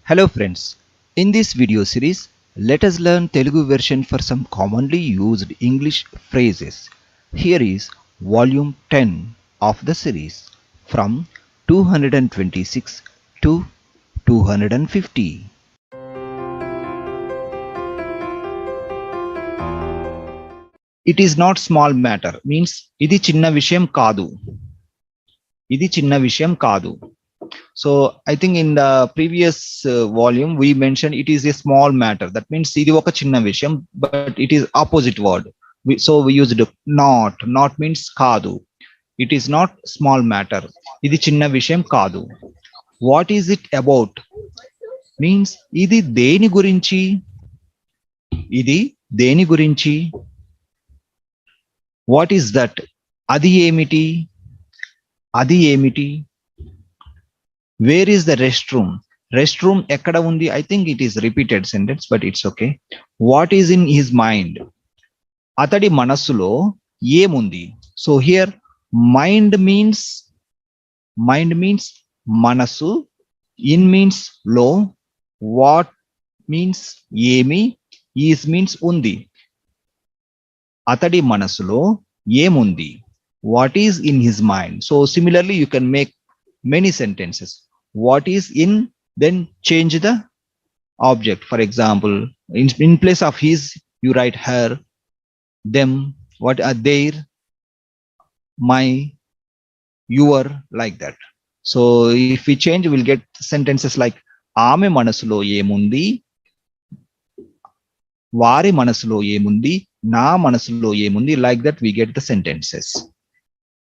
Hello friends, in this video series, let us learn Telugu version for some commonly used English phrases. Here is volume 10 of the series from 226 to 250. It is not small matter means ఇది చిన్న విషయం కాదు. ఇది చిన్న విషయం కాదు. So I think in the previous volume we mentioned it is a small matter. That means ఇది ఒక చిన్న విషయం, but it is opposite word. So we used not. Not means కాదు. It is not small matter. ఇది చిన్న విషయం కాదు. What is it about? Means ఇది దేని గురించి? ఇది దేని గురించి? What is that? అది ఏమిటి? అది ఏమిటి? Where is the restroom? Restroom ekkada undi? I think it is repeated sentence, but it's okay. What is in his mind? Atadi manasulo ఏముంది? So here mind means manasu, in means lo, what means ఏమి, is means undi. Atadi manasulo ఏముంది? What is in his mind? So similarly you can make many sentences. What is in, then change the object. For example, in place of his you write her, them, what are their, my, your, like that. So if we change, we'll get sentences like ఆమె మనసులో ఏముంది, వారి మనసులో ఏముంది, నా మనసులో ఏముంది, like that we get the sentences.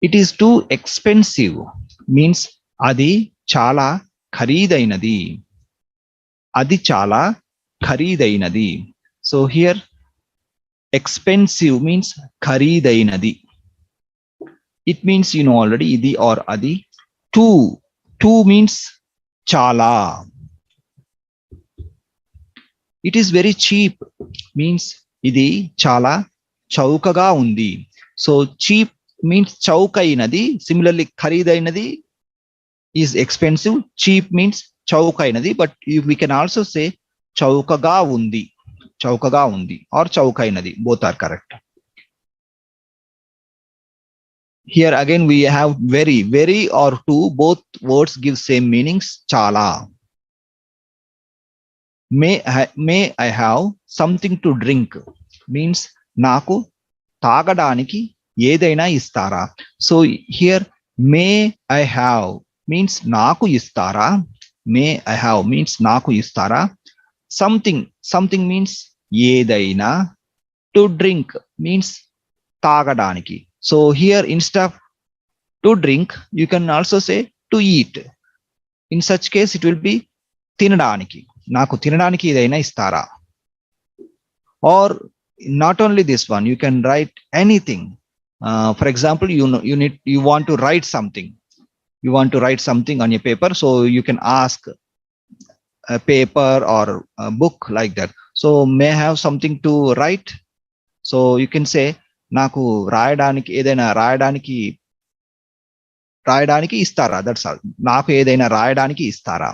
It is too expensive means అది చాలా ఖరీదైనది. అది చాలా ఖరీదైనది. సో హియర్ ఎక్స్పెన్సివ్ మీన్స్ ఖరీదైనది. It means you know already ఇది ఆర్ అది. టూ మీన్స్ చాలా. It is very cheap means ఇది చాలా చౌకగా ఉంది. So cheap means చౌకైనది. Similarly ఖరీదైనది is expensive. Cheap means చౌకైనది, but we can also say చౌకగా ఉంది, చౌకగా ఉంది or చౌకైనది. Both are correct. Here again we have very or to. Both words give same meanings. చాలా. May I have something to drink means నాకు తాగడానికి ఏదైనా ఇస్తారా. So here may I have means నాకు ఇస్తారా. మే ఐ హ్యావ్ మీన్స్ నాకు ఇస్తారా. Something means ఏదైనా. టు డ్రింక్ మీన్స్ తాగడానికి. So here instead of to drink you can also say to eat. In such case it will be తినడానికి. నాకు తినడానికి ఏదైనా ఇస్తారా. Or not only this one, you can write anything. For example, you want to write something. You want to write something on your paper, so you can ask a paper or a book like that. So may I have something to write? So you can say నాకు రాయడానికి ఏదైనా రాయడానికి ఇస్తారా. That's all. నాకు ఏదైనా రాయడానికి ఇస్తారా.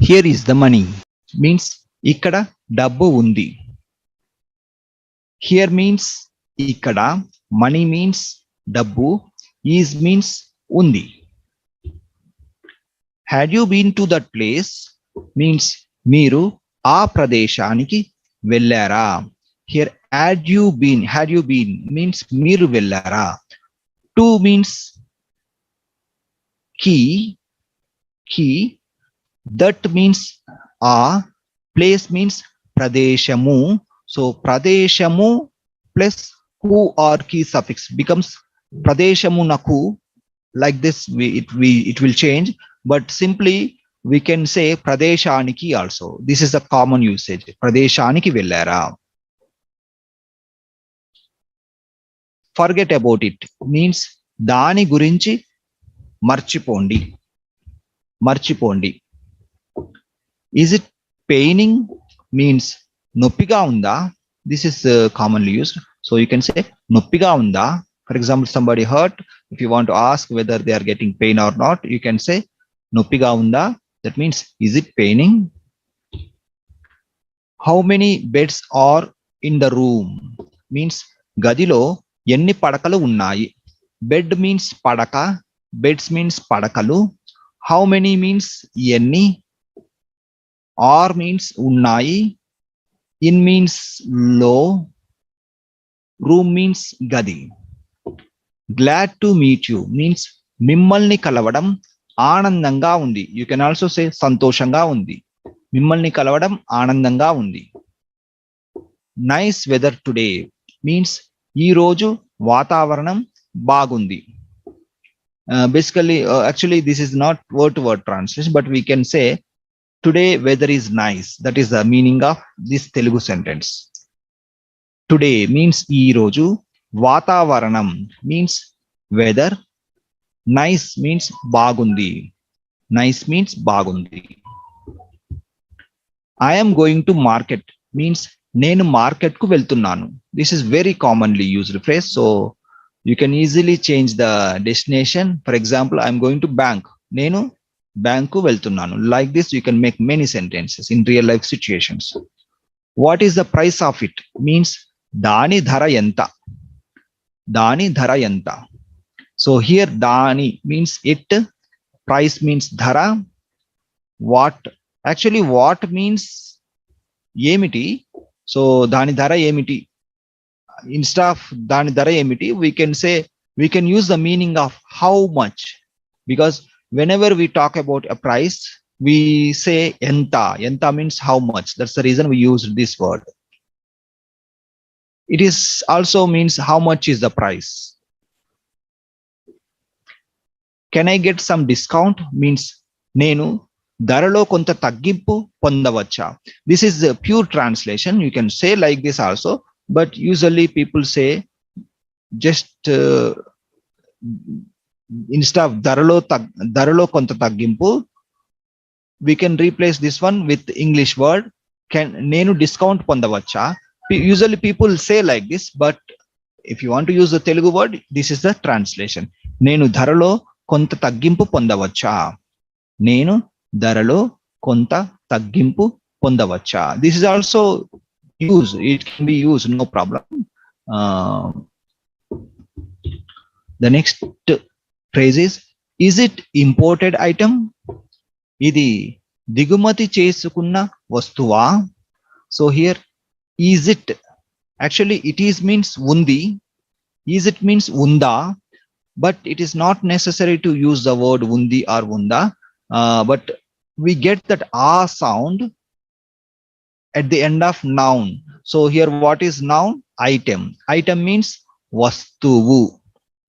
Here is the money means ఇక్కడ డబ్బు ఉంది. Here means ఇక్కడ, మనీ మీన్స్ డబ్బు, ఈజ్ మీన్స్ ఉంది. Had you been to that place means మీరు ఆ ప్రదేశానికి వెళ్ళారా. Here had you been means మీరు వెళ్ళారా. టు మీన్స్ కీ, దట్ మీన్స్ ఆ, ప్లేస్ మీన్స్ ప్రదేశము. సో ప్రదేశము plus who or key suffix becomes pradeshamunaku. Like this it will change, but simply we can say pradeshaniki also. This is a common usage. Pradeshaniki vellara. Forget about it means dani gurinchi marchipondi. Is it paining means noppiga unda. This is commonly used. So you can say noppiga unda. For example, somebody hurt. If you want to ask whether they are getting pain or not, you can say noppiga unda. That means, is it paining? How many beds are in the room? Means, గదిలో ఎన్ని పడకలు ఉన్నాయి? Bed means పడక, beds means పడకలు. How many means ఎన్ని, are means ఉన్నాయి, in means లో, room means గది. Glad to meet you means మిమ్మల్ని కలవడం ఆనందంగా ఉంది. You can also say సంతోషంగా ఉంది. మిమ్మల్ని కలవడం ఆనందంగా ఉంది. Nice weather today means ఈ రోజు వాతావరణం బాగుంది. Basically, actually this is not word to word translation, but we can say today weather is nice. That is the meaning of this Telugu sentence. Today means ఈ రోజు, వాతావరణం means weather, nice means బాగుంది. Nice means బాగుంది. I am going to market means నేను market కు వెళ్తున్నాను. This is very commonly used phrase, so you can easily change the destination. For example, I am going to bank. నేను bank కు వెళ్తున్నాను. Like this you can make many sentences in real life situations. What is the price of it means దాని ధర ఎంత? దాని ధర ఎంత? So here దాని means it, price means ధర, what actually what means ఏమిటి. సో దాని ధర ఏమిటి, instead of దాని ధర ఏమిటి, we can say, we can use the meaning of how much, because whenever we talk about a price we say enta. Enta means how much. That's the reason we use this word. It is also means how much is the price. Can I get some discount means నేను ధరలో కొంత తగ్గింపు పొందవచ్చా. This is a pure translation. You can say like this also, but usually people say just instead of ధరలో కొంత తగ్గింపు, we can replace this one with English word నేను discount పొందవచ్చా. Usually people say like this, but if you want to use the Telugu word, this is the translation. నేను ధరలో కొంత తగ్గింపు పొందవచ్చా. నేను ధరలో కొంత తగ్గింపు పొందవచ్చా. This is also used. It can be used, no problem. The next phrase is it imported item? ఇది దిగుమతి చేసుకున్న వస్తువా. So here is it, actually it is means ఉంది. Is it means ఉందా, but it is not necessary to use the word undi or unda, but we get that a sound at the end of noun. So here what is noun? Item. Item means vastuvu.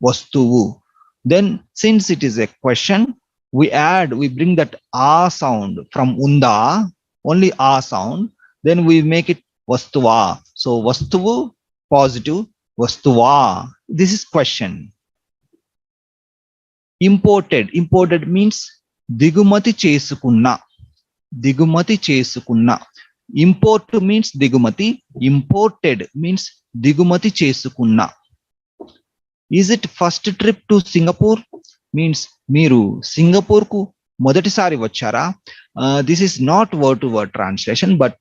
Vastuvu. Then since it is a question, we bring that a sound from unda, only a sound, then we make it vastuva. So vastuvu positive, vastuva. This is question. Imported means దిగుమతి చేసుకున్న. దిగుమతి చేసుకున్న. Import means దిగుమతి, imported means దిగుమతి చేసుకున్న. Is it first trip to Singapore means మీరు Singapore కు మొదటిసారి వచ్చారా. This is not word to word translation, but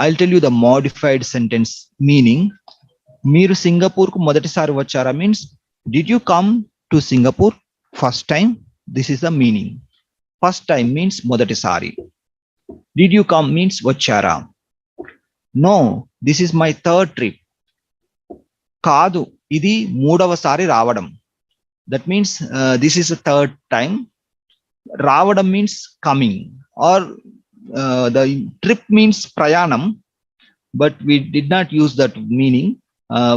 I'll tell you the modified sentence meaning. మీరు సింగపూర్ కు మొదటిసారి వచ్చారా means did you come to Singapore first time. This is the meaning. First time means మొదటిసారి. Did you come means వచ్చారా. No, this is my third trip. కాదు, ఇది మూడవసారి రావడం. That means this is a third time. రావడం means coming, or the trip means ప్రయాణం, but we did not use that meaning.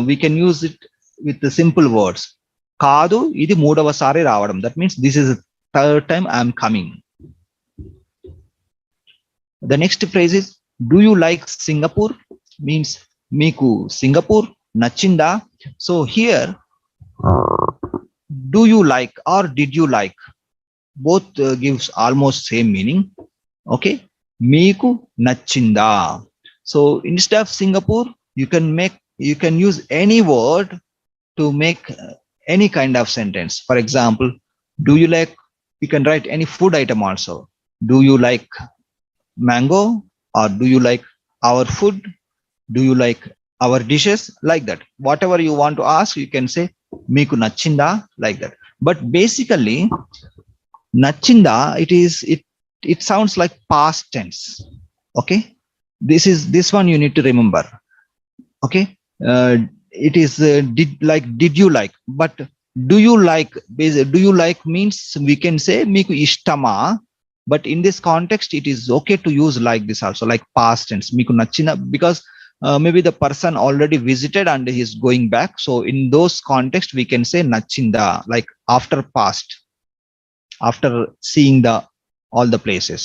We can use it with the simple words. కాదు, ఇది మూడవసారి రావడం. That means this is the third time I am coming. The next phrase is do you like Singapore means మీకు Singapore నచ్చిందా. So here do you like or did you like, both gives almost same meaning. Okay, మీకు నచ్చిందా. So instead of Singapore you can use any word to make any kind of sentence. For example, do you like, you can write any food item also. do you like mango, or do you like our food, do you like our dishes, like that. Whatever you want to ask, you can say meeku nachinda, like that. But basically nachinda, it sounds like past tense. Okay, this one you need to remember. Okay, it is did you like, but do you like, do you like means we can say meeku ishtama, but in this context it is okay to use like this also, like past tense meeku nachina, because maybe the person already visited and he is going back, so in those context we can say nachinda, like after past, after seeing the all the places.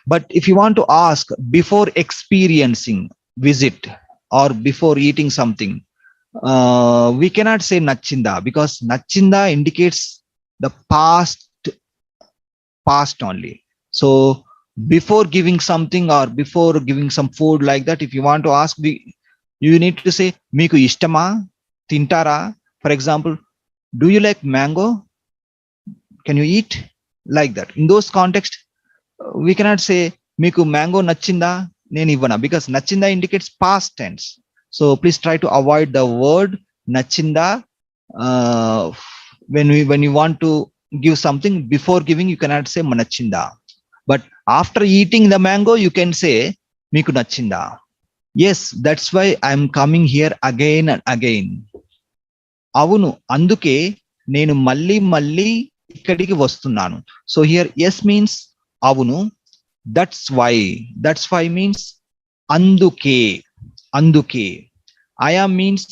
But if you want to ask before experiencing visit or before eating something, we cannot say nachinda, because nachinda indicates the past only. So before giving something or before giving some food, like that, if you want to ask, you need to say meeku ishtama, tintara. For example, do you like mango, can you eat, like that. In those context, we cannot say meeku mango nachinda, nenu ivana, because nachinda indicates past tense. So please try to avoid the word nachinda when you want to give something. Before giving, you cannot say nachinda, but after eating the mango you can say meeku nachinda. Yes, that's why I'm coming here again and again. అవును, అందుకే నేను మళ్ళీ మళ్ళీ ఇక్కడికి వస్తున్నాను. So here yes means అవును, that's why means అందుకే, అందుకే. I am means,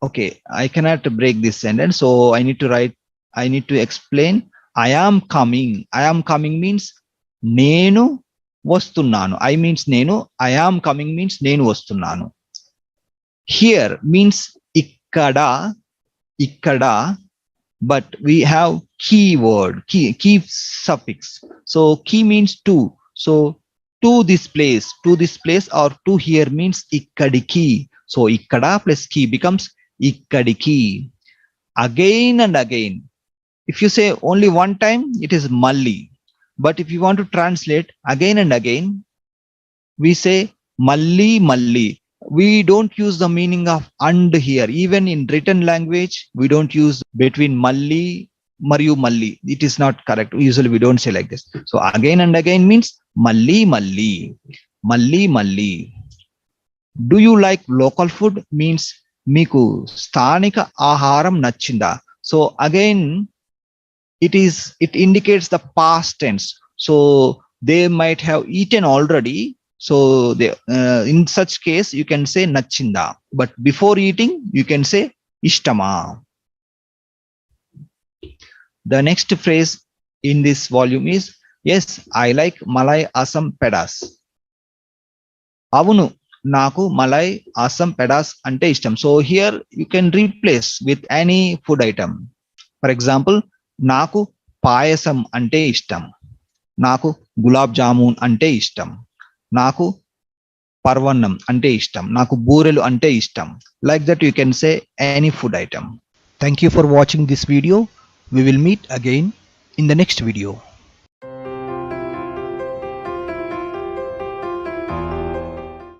okay, I cannot break this sentence, so I need to explain. I am coming means నేను వస్తున్నాను. I means నేను, I am coming means నేను వస్తున్నాను. Here means ikkada, ikkada, but we have keyword, key suffix. So key means to. So to this place or to here means ikkadiki. So ikkada plus key becomes ikkadiki. Again and again. If you say only one time, it is malli. But if you want to translate again and again, we say malli malli. We don't use the meaning of and here. Even in written language, we don't use between malli mariyu malli. It is not correct. Usually we don't say like this. So again and again means malli malli, malli malli. Do you like local food means meeku sthanika aharam nachinda. So again it indicates the past tense. So they might have eaten already. So they, in such case you can say nachinda, but before eating you can say ishtama. The next phrase in this volume is yes, I like malai asam pedas. Avunu, naku malai asam pedas ante ishtam. So here you can replace with any food item. For example, naku payasam ante ishtam, naku gulab jamun ante ishtam, నాకు పర్వన్నం అంటే ఇష్టం, నాకు బూరెలు అంటే ఇష్టం. Like that you can say any food item. Thank you for watching this video. We will meet again in the next video.